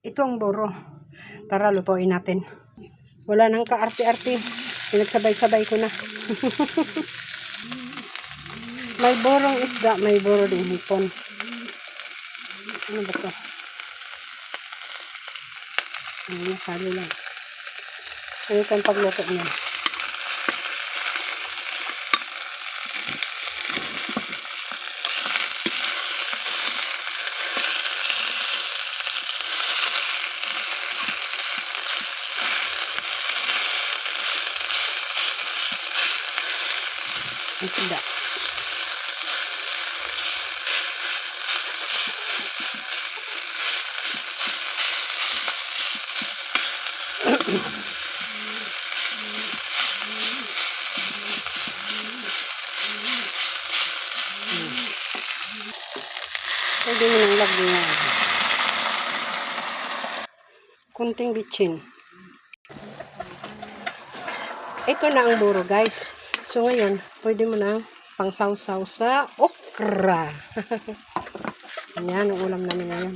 Ito ang buro. Tara, lutuin natin. Wala nang kaarte-arte. Pinagsabay-sabay ko na. May borong isda, may buro din hipon. Ano ba ito? Salo lang. Ito ang pagluto niya. Isda. Pwede mo nang lagyan. Kunting bitchin. Ito na ang buro, guys. So, ngayon, pwede mo nang pangsawsaw sa okra. Yan, ang ulam namin ngayon.